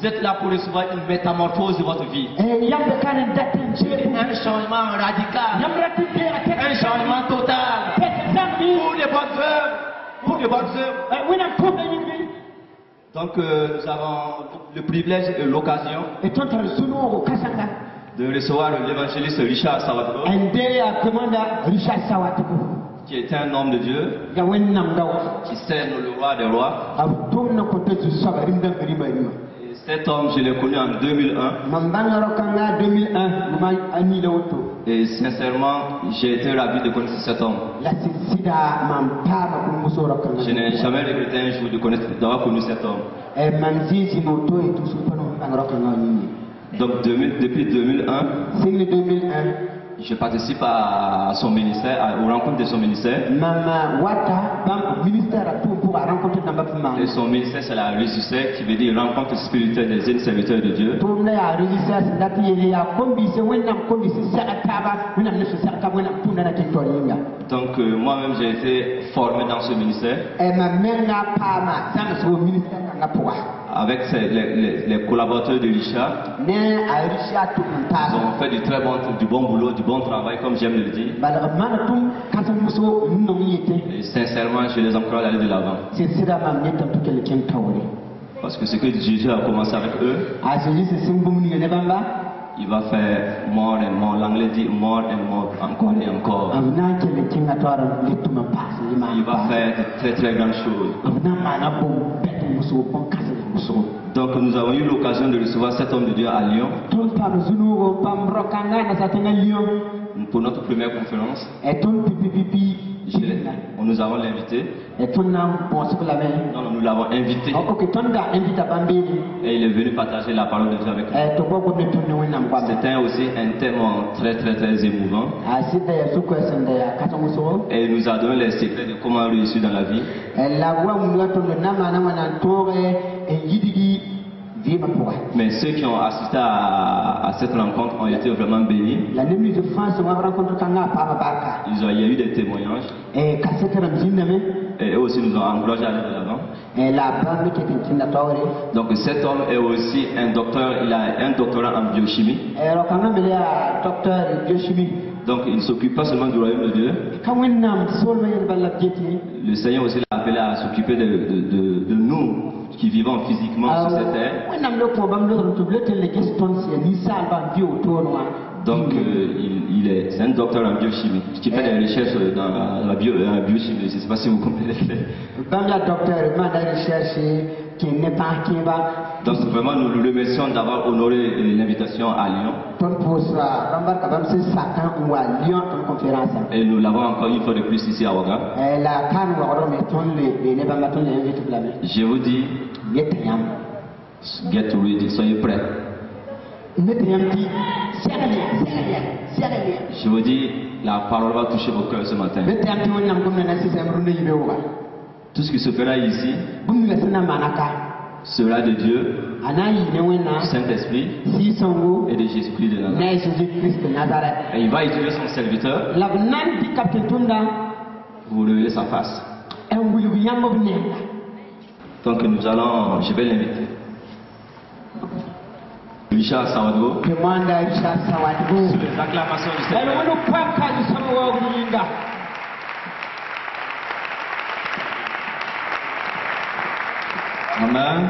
Vous êtes là pour recevoir une métamorphose de votre vie. Un changement radical. Un changement total. Pour les bonnes œuvres. Pour les bonnes œuvres. Donc nous avons le privilège et l'occasion de recevoir l'évangéliste Richard Sawadgo, qui est un homme de Dieu, qui sert le roi des rois. Et cet homme, je l'ai connu en 2001. Et sincèrement, j'ai été ravi de connaître cet homme. Je n'ai jamais regretté un jour d'avoir connu cet homme. Donc depuis 2001, je participe à son ministère, aux rencontres de son ministère. Et son ministère, c'est la Résuscité, qui veut dire rencontre spirituelle des jeunes serviteurs de Dieu. Donc moi-même, j'ai été formé dans ce ministère. Avec les collaborateurs de Richard, ils ont fait du très bon boulot, du bon travail, comme j'aime le dire. Et sincèrement, je les encourage à aller de l'avant. Parce que ce que Jésus a commencé avec eux, il va faire more and more. L'anglais dit more and more, encore et encore. Il va faire de très très grandes choses. Donc nous avons eu l'occasion de recevoir cet homme de Dieu à Lyon pour notre première conférence. Nous avons l'invité. Non, nous l'avons invité. Et il est venu partager la parole de Dieu avec nous. C'était aussi un thème très très très émouvant. Et il nous a donné les secrets de comment réussir dans la vie. Mais ceux qui ont assisté à cette rencontre ont été vraiment bénis. Il y a eu des témoignages. Et eux aussi nous ont encouragés à aller de l'avant. Donc cet homme est aussi un docteur, il a un doctorat en biochimie. Donc il ne s'occupe pas seulement du royaume de Dieu. Le Seigneur aussi l'a appelé à s'occuper de nous qui vivons physiquement sur cette terre. Donc c'est un docteur en biochimie qui fait des recherches dans la biochimie. Je ne sais pas si vous comprenez. Donc vraiment nous le remercions d'avoir honoré l'invitation à Lyon. Et nous l'avons encore une fois de plus ici à Ouaga. Je vous dis, get ready, soyez prêts. Je vous dis, la parole va toucher vos cœurs ce matin. Tout ce qui se fera ici sera de Dieu, Saint-Esprit et de Jésus-Christ de Nazareth. Et il va utiliser son serviteur pour révéler sa face. Donc je vais l'inviter. Richard Sawadgo. Sur les acclamations du Seigneur. Amen.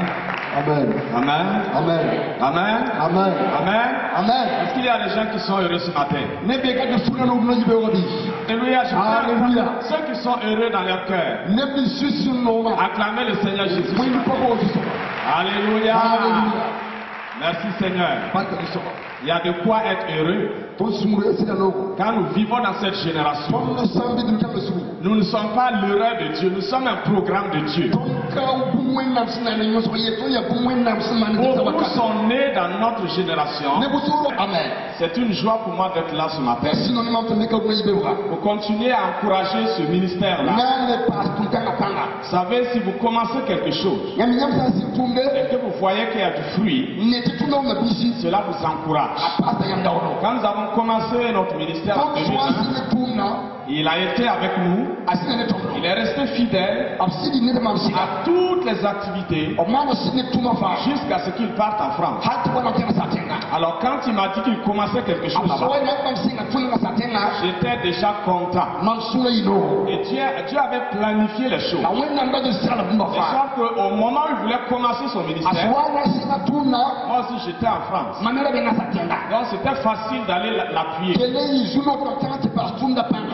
Amen. Amen. Amen. Amen. Amen. Amen. Amen. Est-ce qu'il y a des gens qui sont heureux ce matin? Alléluia. Alléluia. Ceux qui sont heureux dans leur cœur, acclamez le Seigneur Jésus. Alléluia. Merci Seigneur. Il y a de quoi être heureux. Quand nous vivons dans cette génération, nous ne sommes pas l'erreur de Dieu, nous sommes un programme de Dieu. Beaucoup sont nés dans notre génération. C'est une joie pour moi d'être là ce matin. Pour continuer à encourager ce ministère-là. savez, si vous commencez quelque chose et que vous voyez qu'il y a du fruit, cela vous encourage. Quand nous avons commencé notre ministère en 2001, il a été avec nous, il est resté fidèle à toutes les activités jusqu'à ce qu'il parte en France. Alors quand il m'a dit qu'il commençait quelque chose, j'étais déjà content. Et Dieu avait planifié les choses. De sorte qu'au moment où il voulait commencer son ministère, moi aussi j'étais en France. Donc c'était facile d'aller l'appuyer.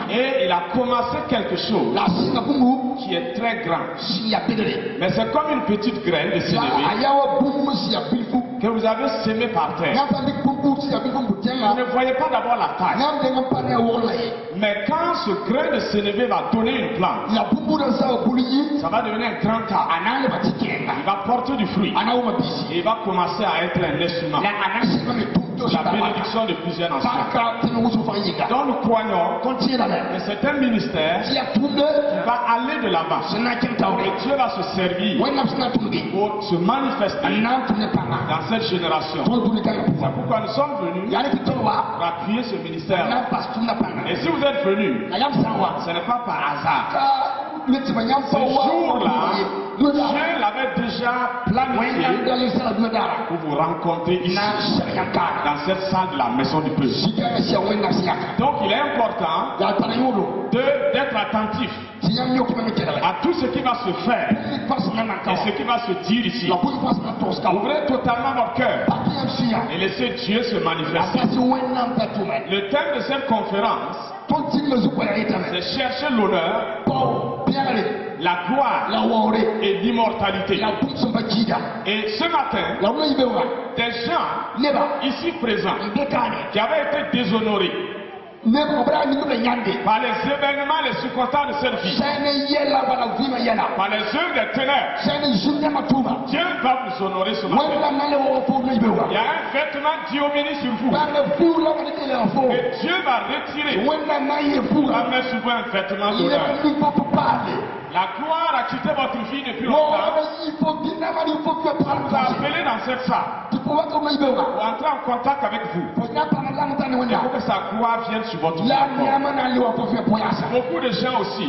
Et il a commencé quelque chose qui est très grand. Mais c'est comme une petite graine de sénévé que vous avez semé par terre. Vous ne voyez pas d'abord la taille. Mais quand ce grain de sénévé va donner une plante, ça va devenir un grand arbre. Il va porter du fruit. Et il va commencer à être un instrument. La bénédiction de plusieurs nations. Donc nous croyons que c'est un ministère qui va aller de l'avant. Et Dieu va se servir pour se manifester dans cette génération. C'est pourquoi nous sommes venus pour appuyer ce ministère. Et si vous êtes venus, ce n'est pas par hasard. Ce jour-là, Dieu l'avait déjà planifié pour vous rencontrer ici, dans cette salle de la maison du peuple. Donc il est important d'être attentif à tout ce qui va se faire et ce qui va se dire ici. Ouvrez totalement votre cœur et laissez Dieu se manifester. Le thème de cette conférence, c'est chercher l'honneur, la gloire et l'immortalité. Et ce matin, des gens ici présents qui avaient été déshonorés par les événements, les circonstances de cette vie, par les œuvres des ténèbres, Dieu va vous honorer ce matin. Il y a un vêtement d'Ioménie sur vous. Et Dieu va retirer la main sur vous, un vêtement d'honneur. La gloire a quitté votre vie depuis longtemps. Vous appelez dans cette salle pour entrer en contact avec vous. Il faut que sa gloire vienne sur votre vie. Beaucoup de gens aussi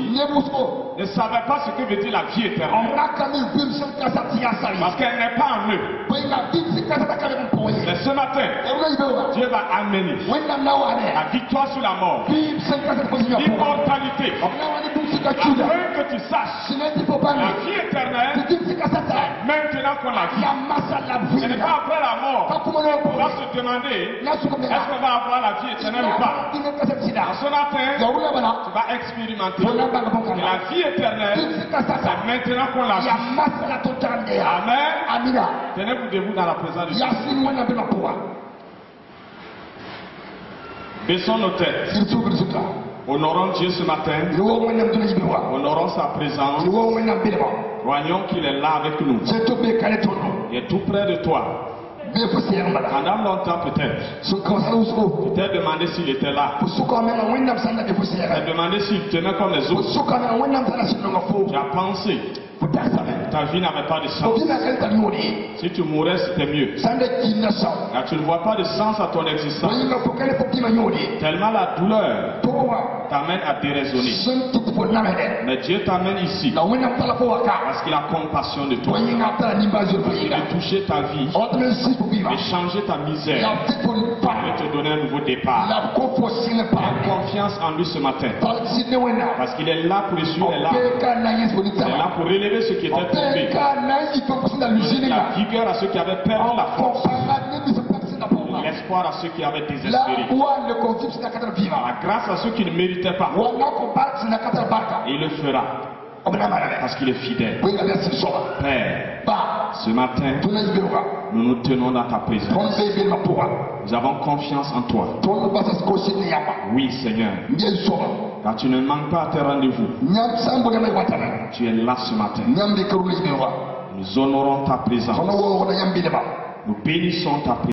ne savaient pas ce que veut dire la vie éternelle. Parce qu'elle n'est pas en eux. Mais ce matin, Dieu va amener la victoire sur la mort, l'immortalité, afin que tu saches la vie éternelle maintenant qu'on la vit. Ce n'est pas après la mort qu'on va se demander est-ce qu'on va avoir la vie éternelle ou pas. Ce matin, tu vas expérimenter que la vie éternelle, c'est maintenant qu'on la vit. Amen. Tenez-vous debout dans la présence de Dieu. Baissons nos têtes. Honorons Dieu ce matin. Honorons sa présence. Croyons qu'il est là avec nous. Il est tout près de toi. Pendant longtemps peut-être. Tu t'es demandé s'il était là. Tu t'es demandé s'il tenait comme les autres. Tu as pensé. Ta vie n'avait pas de sens. Si tu mourais, c'était mieux. Car tu ne vois pas de sens à ton existence. Tellement la douleur t'amène à déraisonner. Mais Dieu t'amène ici parce qu'il a compassion de toi. Il veut toucher ta vie et changer ta misère et te donner un nouveau départ. Aie confiance en lui ce matin parce qu'il est là pour essuyer les larmes. Il est là pour relever ce qui était tombé. La vigueur à ceux qui avaient perdu la force. L'espoir à ceux qui avaient désespéré. La grâce à ceux qui ne méritaient pas. Et il le fera. Parce qu'il est fidèle. Père, ce matin, nous nous tenons dans ta présence. Nous avons confiance en toi. Oui, Seigneur. Car tu ne manques pas à tes rendez-vous. Tu es là ce matin. Nous honorons ta présence. Nous bénissons ta présence.